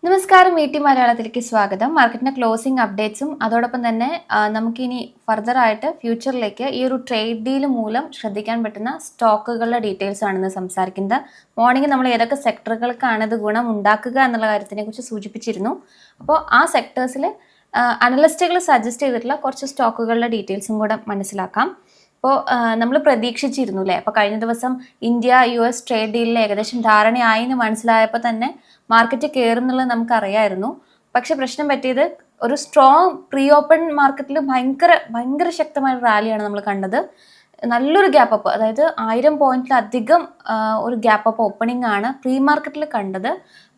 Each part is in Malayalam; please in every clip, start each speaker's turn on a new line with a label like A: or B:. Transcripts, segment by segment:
A: നമസ്കാരം, മലയാളത്തിലേക്ക് സ്വാഗതം. മാർക്കറ്റിന്റെ ക്ലോസിംഗ് അപ്ഡേറ്റ്സും അതോടൊപ്പം തന്നെ നമുക്കിനി ഫർദർ ആയിട്ട് ഫ്യൂച്ചറിലേക്ക് ഈ ഒരു ട്രേഡ് ഡീൽ മൂലം ശ്രദ്ധിക്കാൻ പറ്റുന്ന സ്റ്റോക്കുകളുടെ ഡീറ്റെയിൽസ് ആണെന്ന് സംസാരിക്കുന്നത്. മോർണിംഗ് നമ്മൾ ഏതൊക്കെ സെക്ടറുകൾക്കാണ് ഇത് ഗുണം ഉണ്ടാക്കുക എന്നുള്ള കാര്യത്തിനെ കുറിച്ച് സൂചിപ്പിച്ചിരുന്നു. അപ്പോൾ ആ സെക്ടേഴ്സിൽ അനലിസ്റ്റുകൾ സജസ്റ്റ് ചെയ്തിട്ടുള്ള കുറച്ച് സ്റ്റോക്കുകളുടെ ഡീറ്റെയിൽസും കൂടെ മനസ്സിലാക്കാം. അപ്പോൾ നമ്മൾ പ്രതീക്ഷിച്ചിരുന്നു അല്ലേ? അപ്പോൾ കഴിഞ്ഞ ദിവസം ഇന്ത്യ US ട്രേഡ് ഡീലിൽ ഏകദേശം ധാരണയായി എന്ന് മനസ്സിലായപ്പോൾ തന്നെ മാർക്കറ്റ് കയറുന്നുള്ളത് നമുക്കറിയായിരുന്നു. പക്ഷെ പ്രശ്നം പറ്റിയത് ഒരു സ്ട്രോങ് പ്രീ ഓപ്പൺ മാർക്കറ്റിൽ ഭയങ്കര ശക്തമായ റാലിയാണ് നമ്മൾ കണ്ടത്. നല്ലൊരു ഗ്യാപ്പ് അപ്പ്, അതായത് 1000 പോയിന്റിലധികം ഒരു ഗ്യാപ്പ് അപ്പ് ഓപ്പണിംഗ് ആണ് പ്രീ മാർക്കറ്റിൽ കണ്ടത്.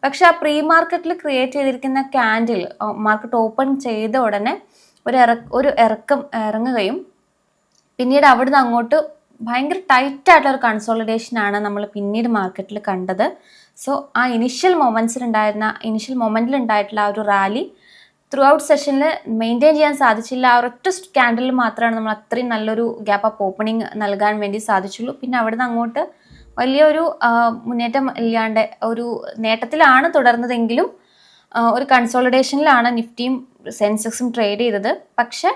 A: പക്ഷെ ആ പ്രീ മാർക്കറ്റിൽ ക്രിയേറ്റ് ചെയ്തിരിക്കുന്ന ക്യാൻഡിൽ മാർക്കറ്റ് ഓപ്പൺ ചെയ്ത ഉടനെ ഒരു ഇറക്കം ഇറങ്ങുകയും പിന്നീട് അവിടുന്ന് അങ്ങോട്ട് ഭയങ്കര ടൈറ്റ് ആയിട്ടുള്ള ഒരു കൺസോളിഡേഷൻ ആണ് നമ്മൾ പിന്നീട് മാർക്കറ്റിൽ കണ്ടത്. സോ ആ ഇനിഷ്യൽ മൊമെന്റിൽ ഉണ്ടായിട്ടുള്ള ആ ഒരു റാലി ത്രൂ ഔട്ട് സെഷനിൽ മെയിൻറ്റെയിൻ ചെയ്യാൻ സാധിച്ചില്ല. ആ ഒരൊറ്റ ക്യാൻഡിൽ മാത്രമാണ് നമ്മൾ അത്രയും നല്ലൊരു ഗ്യാപ്പ് അപ്പ് ഓപ്പണിംഗ് നൽകാൻ വേണ്ടി സാധിച്ചുള്ളൂ. പിന്നെ അവിടുന്ന് അങ്ങോട്ട് വലിയൊരു മുന്നേറ്റം ഇല്ലാണ്ട് ഒരു നേട്ടത്തിലാണ് തുടർന്നതെങ്കിലും ഒരു കൺസോളിഡേഷനിലാണ് നിഫ്റ്റിയും സെൻസെക്സും ട്രേഡ് ചെയ്തത്. പക്ഷെ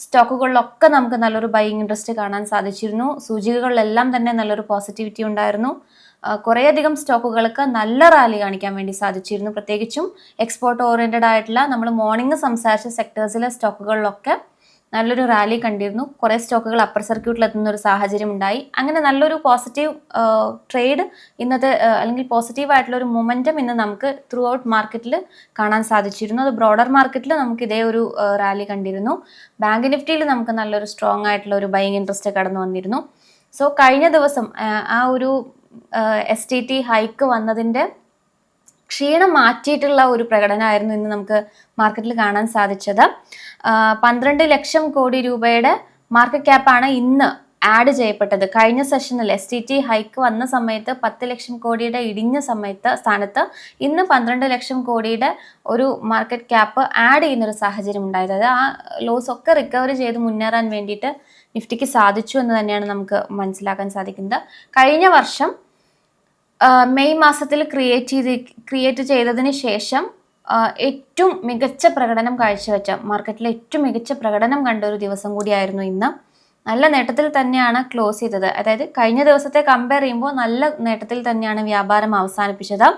A: സ്റ്റോക്കുകളിലൊക്കെ നമുക്ക് നല്ലൊരു ബൈയിങ് ഇൻട്രസ്റ്റ് കാണാൻ സാധിച്ചിരുന്നു. സൂചികകളിലെല്ലാം തന്നെ നല്ലൊരു പോസിറ്റിവിറ്റി ഉണ്ടായിരുന്നു. കുറേയധികം സ്റ്റോക്കുകൾക്ക് നല്ല റാലി കാണിക്കാൻ വേണ്ടി സാധിച്ചിരുന്നു. പ്രത്യേകിച്ചും എക്സ്പോർട്ട് ഓറിയന്റഡ് ആയിട്ടുള്ള നമ്മൾ മോർണിംഗ് സംസാരിച്ച സെക്ടേഴ്സിലെ സ്റ്റോക്കുകളിലൊക്കെ നല്ലൊരു റാലി കണ്ടിരുന്നു. കുറേ സ്റ്റോക്കുകൾ അപ്പർ സർക്യൂട്ടിൽ എത്തുന്ന ഒരു സാഹചര്യം ഉണ്ടായി. അങ്ങനെ നല്ലൊരു പോസിറ്റീവ് ട്രേഡ് ഇന്നത്തെ അല്ലെങ്കിൽ പോസിറ്റീവ് ആയിട്ടുള്ള ഒരു മൊമെന്റം ഇന്ന് നമുക്ക് ത്രൂ ഔട്ട് മാർക്കറ്റിൽ കാണാൻ സാധിച്ചിരുന്നു. അത് ബ്രോഡർ മാർക്കറ്റിൽ നമുക്ക് ഇതേ ഒരു റാലി കണ്ടിരുന്നു. ബാങ്ക് നിഫ്റ്റിയിൽ നമുക്ക് നല്ലൊരു സ്ട്രോങ് ആയിട്ടുള്ള ഒരു ബൈയിങ് ഇൻട്രസ്റ്റ് കടന്നു വന്നിരുന്നു. സോ കഴിഞ്ഞ ദിവസം ആ ഒരു STT ഹൈക്ക് വന്നതിൻ്റെ ക്ഷീണം മാറ്റിയിട്ടുള്ള ഒരു പ്രകടനമായിരുന്നു ഇന്ന് നമുക്ക് മാർക്കറ്റിൽ കാണാൻ സാധിച്ചത്. 12 ലക്ഷം കോടി രൂപയുടെ മാർക്കറ്റ് ക്യാപ്പാണ് ഇന്ന് ആഡ് ചെയ്യപ്പെട്ടത്. കഴിഞ്ഞ സെഷനിൽ STT ഹൈക്ക് വന്ന സമയത്ത് 10 ലക്ഷം കോടിയുടെ ഇടിഞ്ഞ സ്ഥാനത്ത് ഇന്ന് 12 ലക്ഷം കോടിയുടെ ഒരു മാർക്കറ്റ് ക്യാപ്പ് ആഡ് ചെയ്യുന്നൊരു സാഹചര്യം ഉണ്ടായത്. അത് ആ ലോസ് ഒക്കെ റിക്കവർ ചെയ്ത് മുന്നേറാൻ വേണ്ടിയിട്ട് നിഫ്റ്റിക്ക് സാധിച്ചു എന്ന് തന്നെയാണ് നമുക്ക് മനസ്സിലാക്കാൻ സാധിക്കുന്നത്. കഴിഞ്ഞ വർഷം മെയ് മാസത്തിൽ ക്രിയേറ്റ് ചെയ്തതിന് ശേഷം ഏറ്റവും മികച്ച പ്രകടനം കാഴ്ചവെച്ച മാർക്കറ്റിലെ ഏറ്റവും മികച്ച പ്രകടനം കണ്ട ഒരു ദിവസം കൂടിയായിരുന്നു ഇന്ന്. നല്ല നേട്ടത്തിൽ തന്നെയാണ് ക്ലോസ് ചെയ്തത്. അതായത് കഴിഞ്ഞ ദിവസത്തെ കമ്പയർ ചെയ്യുമ്പോൾ നല്ല നേട്ടത്തിൽ തന്നെയാണ് വ്യാപാരം അവസാനിപ്പിച്ചത്.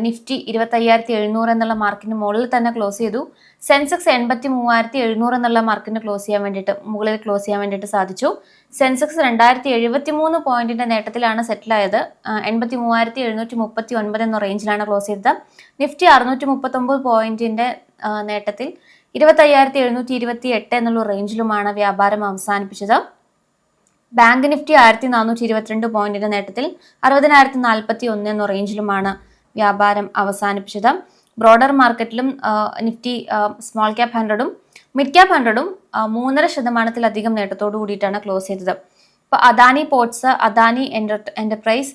A: നിഫ്റ്റി 25,700 എന്നുള്ള മാർക്കിന് മുകളിൽ തന്നെ ക്ലോസ് ചെയ്തു. സെൻസെക്സ് 83,700 എന്നുള്ള മാർക്കിന് മുകളിൽ ക്ലോസ് ചെയ്യാൻ വേണ്ടിയിട്ട് സാധിച്ചു. സെൻസെക്സ് 2073 പോയിന്റിന്റെ നേട്ടത്തിലാണ് സെറ്റിലായത്. 83,739 എന്ന റേഞ്ചിലാണ് ക്ലോസ് ചെയ്തത്. നിഫ്റ്റി 639 പോയിന്റിന്റെ നേട്ടത്തിൽ 25,728 എന്നുള്ള റേഞ്ചിലുമാണ് വ്യാപാരം അവസാനിപ്പിച്ചത്. ബാങ്ക് നിഫ്റ്റി 1422 പോയിന്റിന്റെ നേട്ടത്തിൽ 60,041 എന്ന റേഞ്ചിലുമാണ് വ്യാപാരം അവസാനിപ്പിച്ചത്. ബ്രോഡർ മാർക്കറ്റിലും നിഫ്റ്റി സ്മോൾ ക്യാപ് 100ഉം മിഡ് ക്യാപ് 100ഉം 3.5% നേട്ടത്തോടു കൂടിയിട്ടാണ് ക്ലോസ് ചെയ്തത്. ഇപ്പോൾ Adani Ports, Adani Enterprise,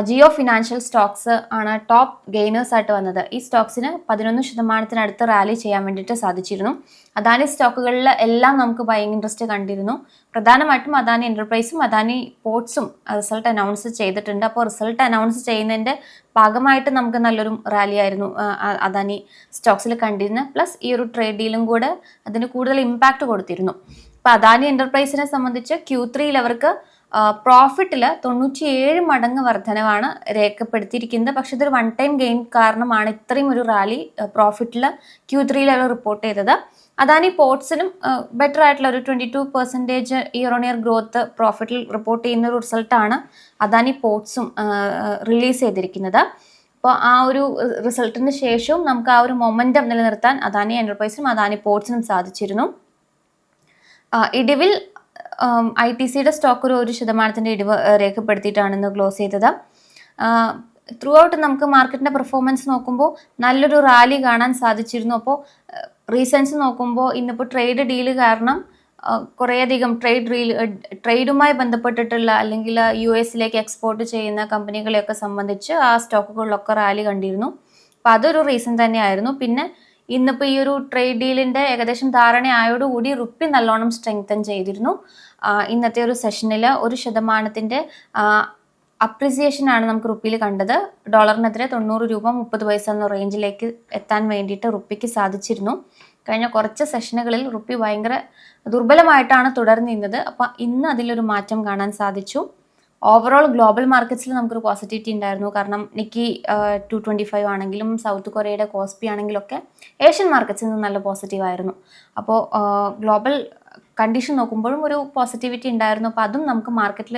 A: Jio Financial stocks ആണ് ടോപ്പ് ഗെയിനേഴ്സ് ആയിട്ട് വന്നത്. ഈ സ്റ്റോക്സിന് 11% റാലി ചെയ്യാൻ വേണ്ടിയിട്ട് സാധിച്ചിരുന്നു. അദാനി സ്റ്റോക്കുകളിൽ എല്ലാം നമുക്ക് ബൈയിങ് ഇൻട്രസ്റ്റ് കണ്ടിരുന്നു. പ്രധാനമായിട്ടും അദാനി എന്റർപ്രൈസും അദാനി പോർട്സും റിസൾട്ട് അനൗൺസ് ചെയ്തിട്ടുണ്ട്. അപ്പോൾ റിസൾട്ട് അനൗൺസ് ചെയ്യുന്നതിൻ്റെ ഭാഗമായിട്ട് നമുക്ക് നല്ലൊരു റാലി ആയിരുന്നു അദാനി സ്റ്റോക്സിൽ കണ്ടിരുന്നത്. പ്ലസ് ഈ ഒരു ട്രേഡ് ഡീലും കൂടെ അതിന് കൂടുതൽ ഇമ്പാക്റ്റ് കൊടുത്തിരുന്നു. അപ്പോൾ അദാനി എന്റർപ്രൈസിനെ സംബന്ധിച്ച് Q3യിൽ അവർക്ക് പ്രോഫിറ്റിൽ 97 മടങ്ങ് വർധനവാണ് രേഖപ്പെടുത്തിയിരിക്കുന്നത്. പക്ഷെ ഇതൊരു വൺ ടൈം ഗെയിൻ കാരണമാണ് ഇത്രയും ഒരു റാലി പ്രോഫിറ്റിൽ Q3യിൽ അവർ റിപ്പോർട്ട് ചെയ്തത്. അദാനി പോർട്സിനും ബെറ്റർ ആയിട്ടുള്ള ഒരു 22% ഇയർ ഓൺ ഇയർ ഗ്രോത്ത് പ്രോഫിറ്റിൽ റിപ്പോർട്ട് ചെയ്യുന്ന ഒരു റിസൾട്ടാണ് അദാനി പോർട്സും റിലീസ് ചെയ്തിരിക്കുന്നത്. അപ്പോൾ ആ ഒരു റിസൾട്ടിന് ശേഷവും നമുക്ക് ആ ഒരു മൊമെന്റം നിലനിർത്താൻ അദാനി എന്റർപ്രൈസിനും അദാനി പോർട്സിനും സാധിച്ചിരുന്നു. ഇടിവിൽ ITCയുടെ സ്റ്റോക്ക് ഒരു 1% ഇടിവ് രേഖപ്പെടുത്തിയിട്ടാണ് ഇന്ന് ക്ലോസ് ചെയ്തത്. ത്രൂ ഔട്ട് നമുക്ക് മാർക്കറ്റിന്റെ പെർഫോമൻസ് നോക്കുമ്പോൾ നല്ലൊരു റാലി കാണാൻ സാധിച്ചിരുന്നു. അപ്പോൾ റീസൺസ് നോക്കുമ്പോൾ ഇന്നിപ്പോൾ ട്രേഡ് ഡീല് കാരണം കുറേയധികം ട്രേഡുമായി ബന്ധപ്പെട്ടിട്ടുള്ള അല്ലെങ്കിൽ US എക്സ്പോർട്ട് ചെയ്യുന്ന കമ്പനികളെയൊക്കെ സംബന്ധിച്ച് ആ സ്റ്റോക്കുകളിലൊക്കെ റാലി കണ്ടിരുന്നു. അപ്പോൾ അതൊരു റീസൺ തന്നെയായിരുന്നു. പിന്നെ ഇന്നിപ്പോൾ ഈ ഒരു ട്രേഡ് ഡീലിന്റെ ഏകദേശം ധാരണയായോടുകൂടി റുപ്പി നല്ലോണം സ്ട്രെങ്തൻ ചെയ്തിരുന്നു. ഇന്നത്തെ ഒരു സെഷനിൽ 1% അപ്രിസിയേഷൻ ആണ് നമുക്ക് റുപ്പിയിൽ കണ്ടത്. ഡോളറിനെതിരെ 90 രൂപ 30 പൈസ എന്ന റേഞ്ചിലേക്ക് എത്താൻ വേണ്ടിയിട്ട് റുപ്പിക്ക് സാധിച്ചിരുന്നു. കഴിഞ്ഞ കുറച്ച് സെഷനുകളിൽ റുപ്പി ഭയങ്കര ദുർബലമായിട്ടാണ് തുടർന്നിരുന്നത്. അപ്പം ഇന്ന് അതിലൊരു മാറ്റം കാണാൻ സാധിച്ചു. ഓവറോൾ ഗ്ലോബൽ മാർക്കറ്റ്സിൽ നമുക്കൊരു പോസിറ്റിവിറ്റി ഉണ്ടായിരുന്നു. കാരണം നിക്കി 225 ആണെങ്കിലും സൗത്ത് കൊറിയയുടെ കോസ്പി ആണെങ്കിലും ഒക്കെ ഏഷ്യൻ മാർക്കറ്റ്സിൽ നിന്ന് നല്ല പോസിറ്റീവ് ആയിരുന്നു. അപ്പോൾ ഗ്ലോബൽ കണ്ടീഷൻ നോക്കുമ്പോഴും ഒരു പോസിറ്റിവിറ്റി ഉണ്ടായിരുന്നു. അപ്പോൾ അതും നമുക്ക് മാർക്കറ്റിൽ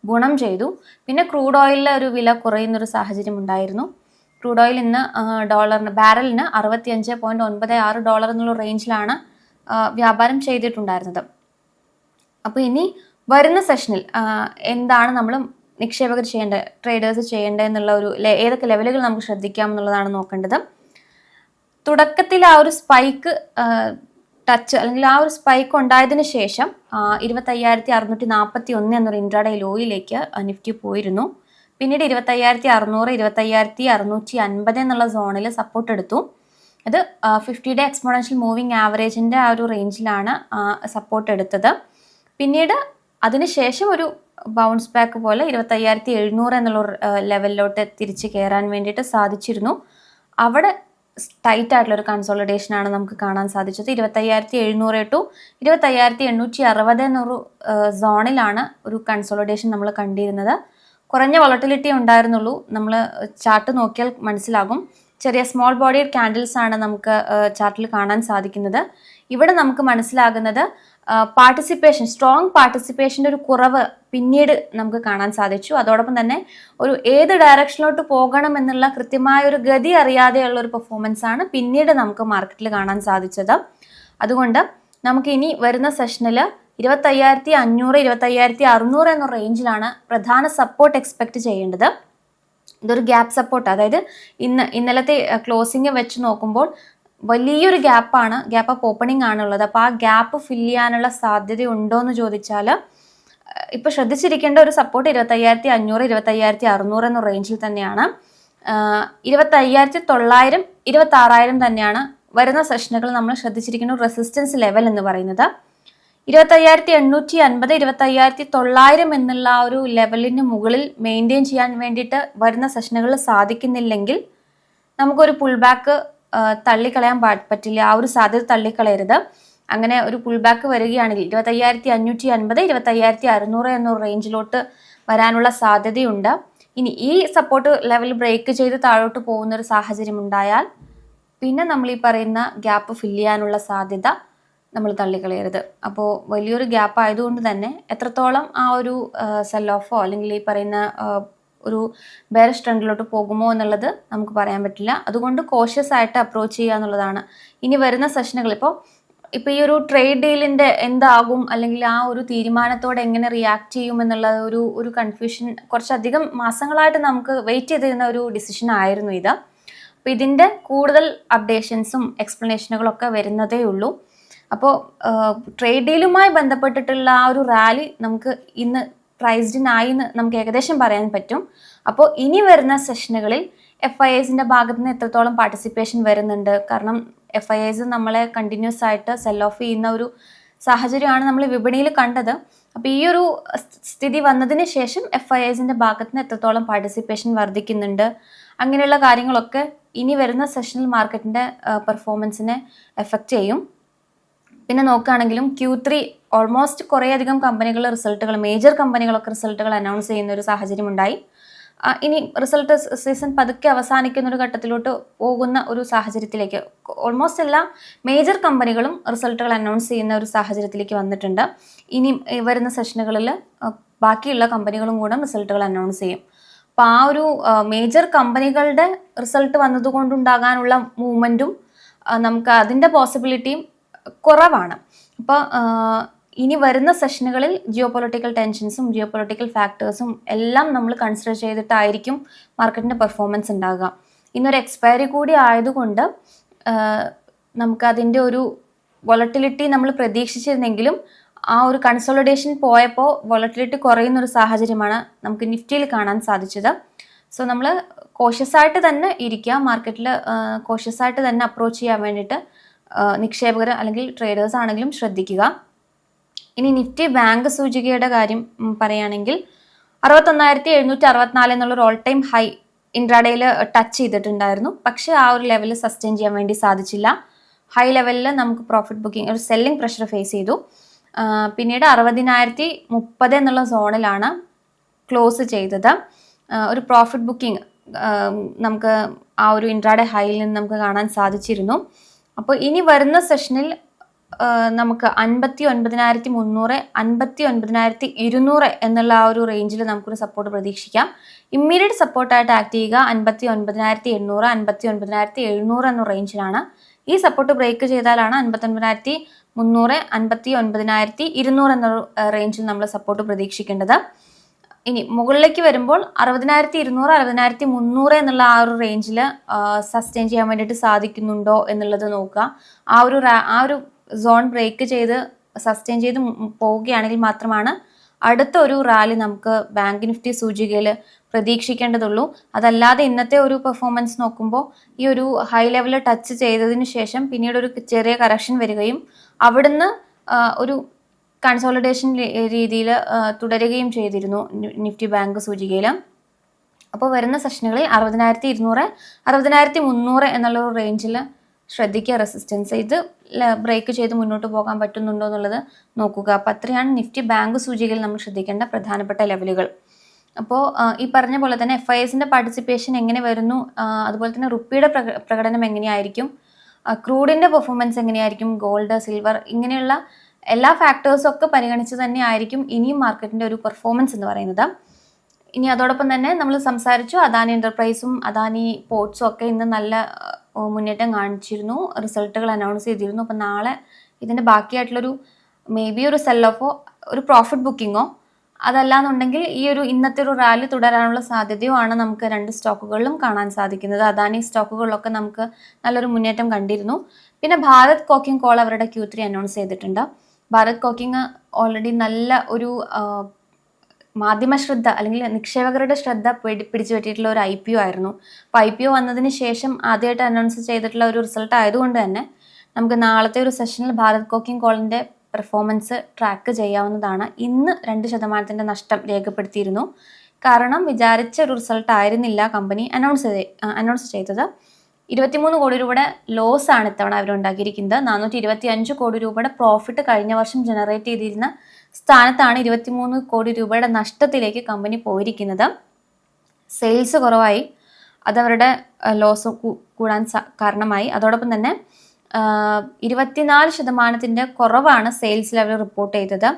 A: ഗുണം ചെയ്തു. പിന്നെ ക്രൂഡ് ഓയിലിലെ ഒരു വില കുറയുന്നൊരു സാഹചര്യം ഉണ്ടായിരുന്നു. ക്രൂഡ് ഓയിൽ ഇന്ന് ബാരലിന് $65.96 എന്നുള്ള റേഞ്ചിലാണ് വ്യാപാരം ചെയ്തിട്ടുണ്ടായിരുന്നത്. അപ്പോൾ ഇനി വരുന്ന സെഷനിൽ എന്താണ് നമ്മൾ നിക്ഷേപകർ ചെയ്യേണ്ടത്, ട്രേഡേഴ്സ് ചെയ്യേണ്ടത് എന്നുള്ള ഏതൊക്കെ ലെവലുകൾ നമുക്ക് ശ്രദ്ധിക്കാം എന്നുള്ളതാണ് നോക്കേണ്ടത്. തുടക്കത്തിൽ ആ ഒരു സ്പൈക്ക് ടച്ച് അല്ലെങ്കിൽ ആ ഒരു സ്പൈക്ക് ഉണ്ടായതിനു ശേഷം 25,641 എന്നൊരു ഇൻട്രാഡേ ലോയിലേക്ക് നിഫ്റ്റി പോയിരുന്നു. പിന്നീട് 25,600, 25,650 എന്നുള്ള സോണിൽ സപ്പോർട്ട് എടുത്തു. ഇത് 50-ഡേ എക്സ്പോണൻഷ്യൽ മൂവിങ് ആവറേജിൻ്റെ ആ ഒരു റേഞ്ചിലാണ് സപ്പോർട്ട് എടുത്തത്. പിന്നീട് അതിനുശേഷം ഒരു ബൗൺസ് ബാക്ക് പോലെ 25,700 എന്നുള്ള ലെവലിലോട്ട് തിരിച്ച് കയറാൻ വേണ്ടിയിട്ട് സാധിച്ചിരുന്നു. അവിടെ ടൈറ്റ് ആയിട്ടുള്ള ഒരു കൺസോളിഡേഷനാണ് നമുക്ക് കാണാൻ സാധിച്ചത്. 25,700 ടു 25,860 എന്നൊരു സോണിലാണ് ഒരു കൺസോളിഡേഷൻ നമ്മൾ കണ്ടിരുന്നത്. കുറഞ്ഞ വോളട്ടിലിറ്റി ഉണ്ടായിരുന്നുള്ളൂ. നമ്മൾ ചാർട്ട് നോക്കിയാൽ മനസ്സിലാകും. ചെറിയ സ്മോൾ ബോഡി ക്യാൻഡിൽസ് ആണ് നമുക്ക് ചാർട്ടിൽ കാണാൻ സാധിക്കുന്നത്. ഇവിടെ നമുക്ക് മനസ്സിലാകുന്നത് സ്ട്രോങ് പാർട്ടിസിപ്പേഷൻ്റെ ഒരു കുറവ് പിന്നീട് നമുക്ക് കാണാൻ സാധിച്ചു. അതോടൊപ്പം തന്നെ ഏത് ഡയറക്ഷനിലോട്ട് പോകണം എന്നുള്ള കൃത്യമായ ഒരു ഗതി അറിയാതെയുള്ള ഒരു പെർഫോമൻസ് ആണ് പിന്നീട് നമുക്ക് മാർക്കറ്റിൽ കാണാൻ സാധിച്ചത്. അതുകൊണ്ട് നമുക്ക് ഇനി വരുന്ന സെഷനിൽ 25,500, 25,600 എന്ന റേഞ്ചിലാണ് പ്രധാന സപ്പോർട്ട് എക്സ്പെക്ട് ചെയ്യേണ്ടത്. ഇതൊരു ഗ്യാപ്പ് സപ്പോർട്ട്, അതായത് ഇന്നലത്തെ ക്ലോസിംഗ് വെച്ച് നോക്കുമ്പോൾ വലിയൊരു ഗ്യാപ്പ് അപ്പ് ഓപ്പണിംഗ് ആണുള്ളത്. അപ്പോൾ ആ ഗ്യാപ്പ് ഫില്ല് ചെയ്യാനുള്ള സാധ്യത ഉണ്ടോ എന്ന് ചോദിച്ചാൽ ഇപ്പോൾ ശ്രദ്ധിച്ചിരിക്കേണ്ട ഒരു സപ്പോർട്ട് 25,500, 25,600 എന്ന റേഞ്ചിൽ തന്നെയാണ്. 25,900, 26,000 തന്നെയാണ് വരുന്ന സെഷനുകൾ നമ്മൾ ശ്രദ്ധിച്ചിരിക്കുന്ന റെസിസ്റ്റൻസ് ലെവൽ എന്ന് പറയുന്നത്. 25,850, 25,900 എന്നുള്ള ആ ഒരു ലെവലിന് മുകളിൽ മെയിൻറ്റെയിൻ ചെയ്യാൻ വേണ്ടിയിട്ട് വരുന്ന സെഷനുകളിൽ സാധിക്കുന്നില്ലെങ്കിൽ നമുക്കൊരു പുൾ ബാക്ക് തള്ളിക്കളയാൻ പറ്റില്ല. ആ ഒരു സാധ്യത തള്ളിക്കളയരുത്. അങ്ങനെ ഒരു പുൾ ബാക്ക് വരികയാണെങ്കിൽ 25,550, 25,600 എന്ന റേഞ്ചിലോട്ട് വരാനുള്ള സാധ്യതയുണ്ട്. ഇനി ഈ സപ്പോർട്ട് ലെവൽ ബ്രേക്ക് ചെയ്ത് താഴോട്ട് പോകുന്ന ഒരു സാഹചര്യം ഉണ്ടായാൽ പിന്നെ നമ്മൾ ഈ പറയുന്ന ഗ്യാപ്പ് ഫില്ല് ചെയ്യാനുള്ള സാധ്യത നമ്മൾ തള്ളിക്കളയരുത്. അപ്പോൾ വലിയൊരു ഗ്യാപ്പ് ആയതുകൊണ്ട് തന്നെ എത്രത്തോളം ആ ഒരു സെൽ ഓഫോ അല്ലെങ്കിൽ ഈ പറയുന്ന ഒരു ബെയറിഷ് ട്രെൻഡിലോട്ട് പോകുമോ എന്നുള്ളത് നമുക്ക് പറയാൻ പറ്റില്ല. അതുകൊണ്ട് കോഷ്യസ് ആയിട്ട് അപ്രോച്ച് ചെയ്യുക എന്നുള്ളതാണ്. ഇനി വരുന്ന സെഷനുകൾ ഇപ്പോൾ ഈ ഒരു ട്രേഡ് ഡീലിൻ്റെ എന്താകും അല്ലെങ്കിൽ ആ ഒരു തീരുമാനത്തോടെ എങ്ങനെ റിയാക്ട് ചെയ്യും എന്നുള്ള ഒരു കൺഫ്യൂഷൻ കുറച്ചധികം മാസങ്ങളായിട്ട് നമുക്ക് വെയിറ്റ് ചെയ്തിരുന്ന ഒരു ഡിസിഷൻ ആയിരുന്നു ഇത്. അപ്പോൾ ഇതിൻ്റെ കൂടുതൽ അപ്ഡേഷൻസും എക്സ്പ്ലനേഷനുകളൊക്കെ വരുന്നതേ ഉള്ളൂ. അപ്പോൾ ട്രേഡ് ഡീലുമായി ബന്ധപ്പെട്ടിട്ടുള്ള ആ ഒരു റാലി നമുക്ക് ഇന്ന് പ്രൈസ്ഡിനായി എന്ന് നമുക്ക് ഏകദേശം പറയാൻ പറ്റും. അപ്പോൾ ഇനി വരുന്ന സെഷനുകളിൽ FIIസിൻ്റെ ഭാഗത്ത് നിന്ന് എത്രത്തോളം പാർട്ടിസിപ്പേഷൻ വരുന്നുണ്ട്, കാരണം FIIs നമ്മളെ കണ്ടിന്യൂസ് ആയിട്ട് സെൽ ഓഫ് ചെയ്യുന്ന ഒരു സാഹചര്യമാണ് നമ്മൾ വിപണിയിൽ കണ്ടത്. അപ്പോൾ ഈ ഒരു സ്ഥിതി വന്നതിന് ശേഷം FIIസിൻ്റെ ഭാഗത്ത് നിന്ന് എത്രത്തോളം പാർട്ടിസിപ്പേഷൻ വർദ്ധിക്കുന്നുണ്ട്, അങ്ങനെയുള്ള കാര്യങ്ങളൊക്കെ ഇനി വരുന്ന സെഷണൽ മാർക്കറ്റിൻ്റെ പെർഫോമൻസിനെ എഫക്റ്റ് ചെയ്യും. പിന്നെ നോക്കുകയാണെങ്കിലും Q3 ഓൾമോസ്റ്റ് കുറേയധികം കമ്പനികളുടെ മേജർ കമ്പനികളൊക്കെ റിസൾട്ടുകൾ അനൗൺസ് ചെയ്യുന്ന ഒരു സാഹചര്യം ഉണ്ടായി. ഇനി റിസൾട്ട് സീസൺ പതുക്കെ അവസാനിക്കുന്ന ഒരു ഘട്ടത്തിലോട്ട് പോകുന്ന ഒരു സാഹചര്യത്തിലേക്ക് ഓൾമോസ്റ്റ് എല്ലാ മേജർ കമ്പനികളും റിസൾട്ടുകൾ അനൗൺസ് ചെയ്യുന്ന ഒരു സാഹചര്യത്തിലേക്ക് വന്നിട്ടുണ്ട്. ഇനി വരുന്ന സെഷനുകളിൽ ബാക്കിയുള്ള കമ്പനികളും കൂടെ റിസൾട്ടുകൾ അനൗൺസ് ചെയ്യും. അപ്പോൾ ആ ഒരു മേജർ കമ്പനികളുടെ റിസൾട്ട് വന്നതുകൊണ്ടുണ്ടാകാനുള്ള മൂവ്മെൻറ്റും നമുക്ക് അതിൻ്റെ പോസിബിലിറ്റിയും കുറവാണ്. അപ്പോൾ ഇനി വരുന്ന സെഷനുകളിൽ ജിയോ പൊളിറ്റിക്കൽ ടെൻഷൻസും ജിയോ പൊളിറ്റിക്കൽ ഫാക്ടേഴ്സും എല്ലാം നമ്മൾ കൺസിഡർ ചെയ്തിട്ടായിരിക്കും മാർക്കറ്റിൻ്റെ പെർഫോമൻസ് ഉണ്ടാകുക. ഇന്നൊരു എക്സ്പയറി കൂടി ആയതുകൊണ്ട് നമുക്ക് അതിൻ്റെ ഒരു വോളറ്റിലിറ്റി നമ്മൾ പ്രതീക്ഷിച്ചിരുന്നെങ്കിലും ആ ഒരു കൺസോളിഡേഷൻ പോയപ്പോൾ വോളറ്റിലിറ്റി കുറയുന്നൊരു സാഹചര്യമാണ് നമുക്ക് നിഫ്റ്റിയിൽ കാണാൻ സാധിച്ചത്. സോ നമ്മൾ കോഷ്യസ് ആയിട്ട് തന്നെ ഇരിക്കുക, മാർക്കറ്റിൽ കോഷ്യസ് ആയിട്ട് തന്നെ അപ്രോച്ച് ചെയ്യാൻ വേണ്ടിയിട്ട് നിക്ഷേപകർ അല്ലെങ്കിൽ ട്രേഡേഴ്സ് ആണെങ്കിലും ശ്രദ്ധിക്കുക. ഇനി നിഫ്റ്റി ബാങ്ക് സൂചികയുടെ കാര്യം പറയുകയാണെങ്കിൽ 61,764 എന്നുള്ളൊരു ഓൾ ടൈം ഹൈ ഇൻട്രാഡേയിൽ ടച്ച് ചെയ്തിട്ടുണ്ടായിരുന്നു. പക്ഷേ ആ ഒരു ലെവലിൽ സസ്റ്റെയിൻ ചെയ്യാൻ വേണ്ടി സാധിച്ചില്ല. ഹൈ ലെവലിൽ നമുക്ക് പ്രോഫിറ്റ് ബുക്കിംഗ് ഒരു സെല്ലിംഗ് പ്രഷർ ഫേസ് ചെയ്തു. പിന്നീട് 60,030 എന്നുള്ള സോണിലാണ് ക്ലോസ് ചെയ്തത്. ഒരു പ്രോഫിറ്റ് ബുക്കിംഗ് നമുക്ക് ആ ഒരു ഇൻട്രാഡേ ഹൈയിൽ നിന്ന് നമുക്ക് കാണാൻ സാധിച്ചിരുന്നു. അപ്പോൾ ഇനി വരുന്ന സെഷനിൽ നമുക്ക് 59,300, 59,200 എന്നുള്ള ആ ഒരു റേഞ്ചിൽ നമുക്കൊരു സപ്പോർട്ട് പ്രതീക്ഷിക്കാം. ഇമ്മീഡിയറ്റ് സപ്പോർട്ടായിട്ട് ആക്ട് ചെയ്യുക 59,800, 59,700 എന്ന റേഞ്ചിലാണ്. ഈ സപ്പോർട്ട് ബ്രേക്ക് ചെയ്താലാണ് 59,300, 59,200 എന്ന റേഞ്ചിൽ നമ്മൾ സപ്പോർട്ട് പ്രതീക്ഷിക്കേണ്ടത്. ഇനി മുകളിലേക്ക് വരുമ്പോൾ 60,200, 60,300 എന്നുള്ള ആ ഒരു റേഞ്ചിൽ സസ്റ്റെയിൻ ചെയ്യാൻ വേണ്ടിയിട്ട് സാധിക്കുന്നുണ്ടോ എന്നുള്ളത് നോക്കുക. ആ ഒരു സോൺ ബ്രേക്ക് ചെയ്ത് സസ്റ്റെയിൻ ചെയ്ത് പോവുകയാണെങ്കിൽ മാത്രമാണ് അടുത്ത ഒരു റാലി നമുക്ക് ബാങ്ക് നിഫ്റ്റി സൂചികയിൽ പ്രതീക്ഷിക്കേണ്ടതുള്ളൂ. അതല്ലാതെ ഇന്നത്തെ ഒരു പെർഫോമൻസ് നോക്കുമ്പോൾ ഈ ഒരു ഹൈ ലെവൽ ടച്ച് ചെയ്തതിന് ശേഷം പിന്നീട് ഒരു ചെറിയ കറക്ഷൻ വരികയും അവിടുന്ന് ഒരു കൺസോളിഡേഷൻ രീതിയിൽ തുടരുകയും ചെയ്തിരുന്നു നിഫ്റ്റി ബാങ്ക് സൂചികയിൽ. അപ്പോൾ വരുന്ന സെഷനുകളിൽ 60,200, 60,300 എന്നുള്ള ഒരു റേഞ്ചിൽ ശ്രദ്ധിക്കുക. റെസിസ്റ്റൻസ് ഇത് ബ്രേക്ക് ചെയ്ത് മുന്നോട്ട് പോകാൻ പറ്റുന്നുണ്ടോ എന്നുള്ളത് നോക്കുക. അപ്പോൾ അത്രയാണ് നിഫ്റ്റി ബാങ്ക് സൂചികയിൽ നമ്മൾ ശ്രദ്ധിക്കേണ്ട പ്രധാനപ്പെട്ട ലെവലുകൾ. അപ്പോൾ ഈ പറഞ്ഞ പോലെ തന്നെ FISന്റെ പാർട്ടിസിപ്പേഷൻ എങ്ങനെ വരുന്നു, അതുപോലെ തന്നെ റുപ്പിയുടെ പ്രകടനം എങ്ങനെയായിരിക്കും, ക്രൂഡിൻ്റെ പെർഫോമൻസ് എങ്ങനെയായിരിക്കും, ഗോൾഡ്, സിൽവർ, ഇങ്ങനെയുള്ള എല്ലാ ഫാക്ടേഴ്സും ഒക്കെ പരിഗണിച്ച് തന്നെ ആയിരിക്കും ഇനിയും മാർക്കറ്റിൻ്റെ ഒരു പെർഫോമൻസ് എന്ന് പറയുന്നത്. ഇനി അതോടൊപ്പം തന്നെ നമ്മൾ സംസാരിച്ചു അദാനി എൻ്റർപ്രൈസും അദാനി പോർട്സും ഒക്കെ ഇന്ന് നല്ല മുന്നേറ്റം കാണിച്ചിരുന്നു, റിസൾട്ടുകൾ അനൗൺസ് ചെയ്തിരുന്നു. അപ്പം നാളെ ഇതിൻ്റെ ബാക്കിയായിട്ടുള്ളൊരു മേ ബി ഒരു സെൽ ഓഫോ ഒരു പ്രോഫിറ്റ് ബുക്കിങ്ങോ അതല്ലാന്നുണ്ടെങ്കിൽ ഈ ഒരു ഇന്നത്തെ ഒരു റാലി തുടരാനുള്ള സാധ്യതയോ ആണ് നമുക്ക് രണ്ട് സ്റ്റോക്കുകളിലും കാണാൻ സാധിക്കുന്നത്. അദാനി സ്റ്റോക്കുകളിലൊക്കെ നമുക്ക് നല്ലൊരു മുന്നേറ്റം കണ്ടിരുന്നു. പിന്നെ ഭാരത് കോക്കിംഗ് കോൾ അവരുടെ Q3 അനൗൺസ് ചെയ്തിട്ടുണ്ട്. ഭാരത് കോക്കിംഗ് ഓൾറെഡി നല്ല ഒരു മാധ്യമ ശ്രദ്ധ അല്ലെങ്കിൽ നിക്ഷേപകരുടെ ശ്രദ്ധ പിടിച്ചു പറ്റിയിട്ടുള്ള ഒരു IPO ആയിരുന്നു. അപ്പോൾ IPO വന്നതിന് ശേഷം ആദ്യമായിട്ട് അനൗൺസ് ചെയ്തിട്ടുള്ള ഒരു റിസൾട്ട് ആയതുകൊണ്ട് തന്നെ നമുക്ക് നാളത്തെ ഒരു സെഷനിൽ ഭാരത് കോക്കിംഗ് കോളിൻ്റെ പെർഫോമൻസ് ട്രാക്ക് ചെയ്യാവുന്നതാണ്. ഇന്ന് 2% നഷ്ടം രേഖപ്പെടുത്തിയിരുന്നു. കാരണം വിചാരിച്ച ഒരു റിസൾട്ട് ആയിരുന്നില്ല കമ്പനി അനൗൺസ് ചെയ്തത്. 23 കോടി രൂപയുടെ ലോസ് ആണ് ഇത്തവണ അവരുണ്ടാക്കിയിരിക്കുന്നത്. 425 കോടി രൂപയുടെ പ്രോഫിറ്റ് കഴിഞ്ഞ വർഷം ജനറേറ്റ് ചെയ്തിരുന്ന സ്ഥാനത്താണ് 23 കോടി രൂപയുടെ നഷ്ടത്തിലേക്ക് കമ്പനി പോയിരിക്കുന്നത്. സെയിൽസ് കുറവായി, അതവരുടെ ലോസ് കൂടാൻ കാരണമായി. അതോടൊപ്പം തന്നെ 24% കുറവാണ് സെയിൽസിൽ അവർ റിപ്പോർട്ട് ചെയ്തത്.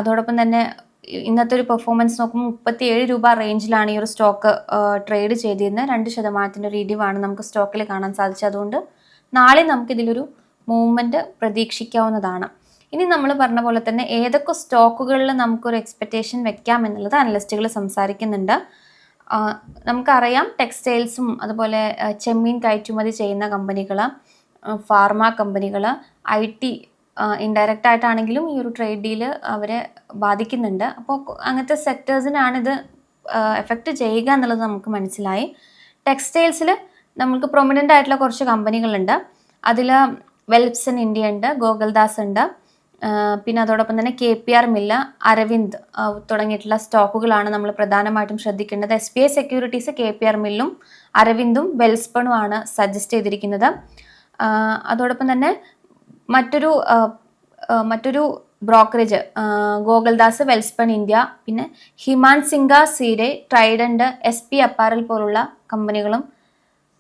A: അതോടൊപ്പം തന്നെ ഇന്നത്തെ ഒരു പെർഫോമൻസ് നോക്കുമ്പോൾ 37 രൂപ റേഞ്ചിലാണ് ഈ ഒരു സ്റ്റോക്ക് ട്രേഡ് ചെയ്തിരുന്നത്. 2% ഒരു ഇടിവാണ് നമുക്ക് സ്റ്റോക്കിൽ കാണാൻ സാധിച്ചത്. അതുകൊണ്ട് നാളെ നമുക്കിതിലൊരു മൂവ്മെൻറ്റ് പ്രതീക്ഷിക്കാവുന്നതാണ്. ഇനി നമ്മൾ പറഞ്ഞ പോലെ തന്നെ ഏതൊക്കെ സ്റ്റോക്കുകളിൽ നമുക്കൊരു എക്സ്പെക്റ്റേഷൻ വെക്കാം എന്നുള്ളത് അനലിസ്റ്റുകൾ സംസാരിക്കുന്നുണ്ട്. നമുക്കറിയാം ടെക്സ്റ്റൈൽസും അതുപോലെ ചെമ്മീൻ കയറ്റുമതി ചെയ്യുന്ന കമ്പനികൾ, ഫാർമ കമ്പനികൾ, IT ഇൻഡയറക്റ്റ് ആയിട്ടാണെങ്കിലും ഈ ഒരു ട്രേഡ് ഡീല് അവരെ ബാധിക്കുന്നുണ്ട്. അപ്പോൾ അങ്ങനത്തെ സെക്ടേഴ്സിനാണിത് എഫക്റ്റ് ചെയ്യുക എന്നുള്ളത് നമുക്ക് മനസ്സിലായി. ടെക്സ്റ്റൈൽസിൽ നമുക്ക് പ്രൊമിനൻ്റ് ആയിട്ടുള്ള കുറച്ച് കമ്പനികളുണ്ട്. അതിൽ വെൽപ്സൺ ഇന്ത്യ ഉണ്ട്, ഗോകുൽദാസ് ഉണ്ട്, പിന്നെ അതോടൊപ്പം തന്നെ KPR മില്ല്, അരവിന്ദ് തുടങ്ങിയിട്ടുള്ള സ്റ്റോക്കുകളാണ് നമ്മൾ പ്രധാനമായിട്ടും ശ്രദ്ധിക്കേണ്ടത്. SBI സെക്യൂരിറ്റീസ് KPR മില്ലും അരവിന്ദും വെൽസ്പണും ആണ് സജസ്റ്റ് ചെയ്തിരിക്കുന്നത്. അതോടൊപ്പം തന്നെ മറ്റൊരു ബ്രോക്കറേജ് ഗോകുൽദാസ്, വെൽസ്പൺ ഇന്ത്യ, പിന്നെ ഹിമാൻ സിംഗ സീരെ, ട്രൈഡന്റ്, SP അപ്പാരൽ പോലുള്ള കമ്പനികളും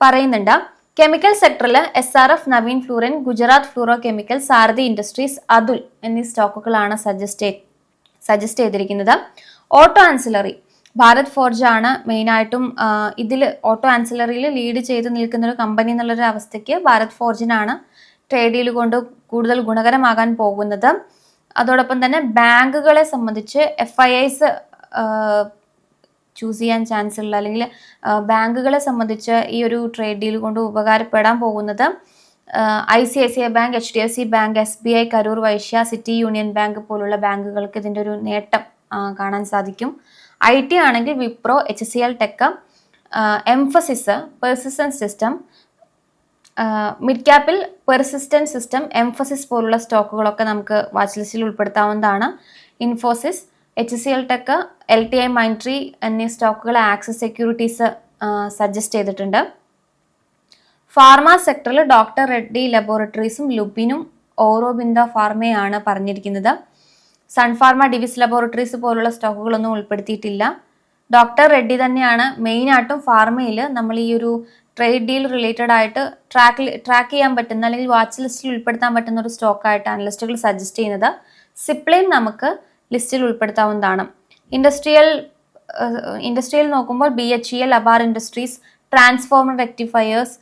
A: പറയുന്നുണ്ട്. കെമിക്കൽ സെക്ടറിൽ SRF, Navin Fluorine, Gujarat Fluoro Chemical, Sarathi Industries, Atul എന്നീ സ്റ്റോക്കുകളാണ് സജസ്റ്റ് ചെയ്തിരിക്കുന്നത്. ഓട്ടോ ആൻസിലറി ഭാരത് ഫോർജ് ആണ് മെയിനായിട്ടും ഇതിൽ ഓട്ടോ ആൻസിലറിയിൽ ലീഡ് ചെയ്ത് നിൽക്കുന്ന ഒരു കമ്പനി എന്നുള്ളൊരു അവസ്ഥയ്ക്ക് ഭാരത് ഫോർജിനാണ് ട്രേഡ് ഡീൽ കൊണ്ട് കൂടുതൽ ഗുണകരമാകാൻ പോകുന്നത്. അതോടൊപ്പം തന്നെ ബാങ്കുകളെ സംബന്ധിച്ച് FIIs ചൂസ് ചെയ്യാൻ ചാൻസ് ഉള്ള അല്ലെങ്കിൽ ബാങ്കുകളെ സംബന്ധിച്ച് ഈ ഒരു ട്രേഡ് ഡീൽ കൊണ്ട് ഉപകാരപ്പെടാൻ പോകുന്നത് ICICI Bank, HDFC Bank, SBI, Karur Vysya, City Union Bank പോലുള്ള ബാങ്കുകൾക്ക് ഇതിൻ്റെ ഒരു നേട്ടം കാണാൻ സാധിക്കും. IT ആണെങ്കിൽ Wipro, HCL Tech, Mphasis, Persistence System, mid ക്യാപ്പിൽ പെർസിസ്റ്റൻസ് സിസ്റ്റം, എംഫസിസ് പോലുള്ള സ്റ്റോക്കുകളൊക്കെ നമുക്ക് വാച്ച് ലിസ്റ്റിൽ ഉൾപ്പെടുത്താവുന്നതാണ്. Infosys, HCL Tech, LTI Mindtree എന്നീ സ്റ്റോക്കുകൾ ആക്സിസ് സെക്യൂരിറ്റീസ് സജസ്റ്റ് ചെയ്തിട്ടുണ്ട്. ഫാർമ സെക്ടറിൽ ഡോക്ടർ റെഡ്ഡി ലബോറട്ടറീസും ലുപിനും ഓറോബിന്ദോ ഫാർമയാണ് പറഞ്ഞിരിക്കുന്നത്. സൺഫാർമ, ഡിവിസ് ലബോറട്ടറീസ് പോലുള്ള സ്റ്റോക്കുകളൊന്നും ഉൾപ്പെടുത്തിയിട്ടില്ല. ഡോക്ടർ റെഡ്ഡി തന്നെയാണ് മെയിനായിട്ടും ഫാർമയിൽ നമ്മൾ ഈ ഒരു ട്രേഡ് ഡീൽ റിലേറ്റഡ് ആയിട്ട് ട്രാക്ക് ചെയ്യാൻ പറ്റുന്ന അല്ലെങ്കിൽ വാച്ച് ലിസ്റ്റിൽ ഉൾപ്പെടുത്താൻ പറ്റുന്ന ഒരു സ്റ്റോക്കായിട്ട് അനലിസ്റ്റുകൾ സജസ്റ്റ് ചെയ്യുന്നത്. സിപ്ലൈൻ നമുക്ക് ലിസ്റ്റിൽ ഉൾപ്പെടുത്താവുന്നതാണ്. ഇൻഡസ്ട്രിയൽ നോക്കുമ്പോൾ BHEL, അബാർ Industries, Transformer Rectifiers,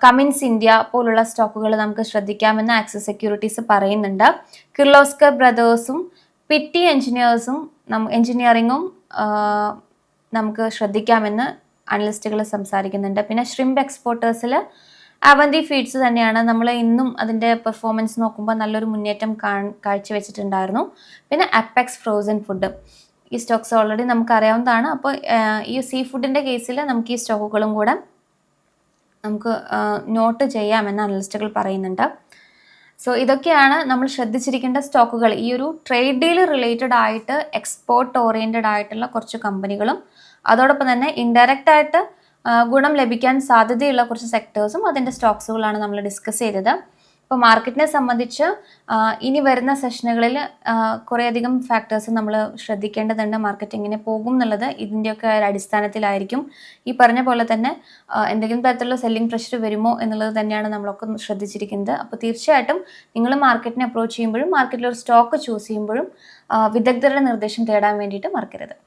A: Cummins India പോലുള്ള സ്റ്റോക്കുകൾ നമുക്ക് ശ്രദ്ധിക്കാമെന്ന് ആക്സിസ് സെക്യൂരിറ്റീസ് പറയുന്നുണ്ട്. കിർലോസ്കർ ബ്രദേഴ്സും പിറ്റി എഞ്ചിനീയറിംഗും നമുക്ക് ശ്രദ്ധിക്കാമെന്ന് അനലിസ്റ്റുകൾ സംസാരിക്കുന്നുണ്ട്. പിന്നെ ഷ്രിംപ് എക്സ്പോർട്ടേഴ്സിൽ അവന്തി ഫീഡ്സ് തന്നെയാണ്. നമ്മൾ ഇന്നും അതിൻ്റെ പെർഫോമൻസ് നോക്കുമ്പോൾ നല്ലൊരു മുന്നേറ്റം കാഴ്ചവെച്ചിട്ടുണ്ടായിരുന്നു. പിന്നെ അപ്പെക്സ് ഫ്രോസൺ ഫുഡ്, ഈ സ്റ്റോക്സ് ഓൾറെഡി നമുക്ക് അറിയാവുന്നതാണ്. അപ്പോൾ ഈ സീ ഫുഡിൻ്റെ കേസിൽ നമുക്ക് ഈ സ്റ്റോക്കുകളും കൂടെ നമുക്ക് നോട്ട് ചെയ്യാമെന്ന് അനലിസ്റ്റുകൾ പറയുന്നുണ്ട്. സോ ഇതൊക്കെയാണ് നമ്മൾ ശ്രദ്ധിച്ചിരിക്കേണ്ട സ്റ്റോക്കുകൾ. ഈ ഒരു ട്രേഡ് ഡീൽ റിലേറ്റഡ് ആയിട്ട് എക്സ്പോർട്ട് ഓറിയൻറ്റഡ് ആയിട്ടുള്ള കുറച്ച് കമ്പനികളും അതോടൊപ്പം തന്നെ ഇൻഡയറക്റ്റ് ആയിട്ട് ഗുണം ലഭിക്കാൻ സാധ്യതയുള്ള കുറച്ച് സെക്ടേഴ്സും അതിൻ്റെ സ്റ്റോക്സുകളാണ് നമ്മൾ ഡിസ്കസ് ചെയ്തത്. ഇപ്പോൾ മാർക്കറ്റിനെ സംബന്ധിച്ച് ഇനി വരുന്ന സെഷനുകളിൽ കുറേയധികം ഫാക്ടേഴ്സ് നമ്മൾ ശ്രദ്ധിക്കേണ്ടതുണ്ട്. മാർക്കറ്റ് എങ്ങനെ പോകും എന്നുള്ളത് ഇതിൻ്റെയൊക്കെ ഒരു അടിസ്ഥാനത്തിലായിരിക്കും. ഈ പറഞ്ഞ പോലെ തന്നെ എന്തെങ്കിലും തരത്തിലുള്ള സെല്ലിംഗ് പ്രഷർ വരുമോ എന്നുള്ളത് തന്നെയാണ് നമ്മളൊക്കെ ശ്രദ്ധിച്ചിരിക്കുന്നത്. അപ്പോൾ തീർച്ചയായിട്ടും നിങ്ങൾ മാർക്കറ്റിനെ അപ്രോച്ച് ചെയ്യുമ്പോഴും മാർക്കറ്റിൽ ഒരു സ്റ്റോക്ക് ചൂസ് ചെയ്യുമ്പോഴും വിദഗ്ധരുടെ നിർദ്ദേശം തേടാൻ വേണ്ടിയിട്ട് മറക്കരുത്.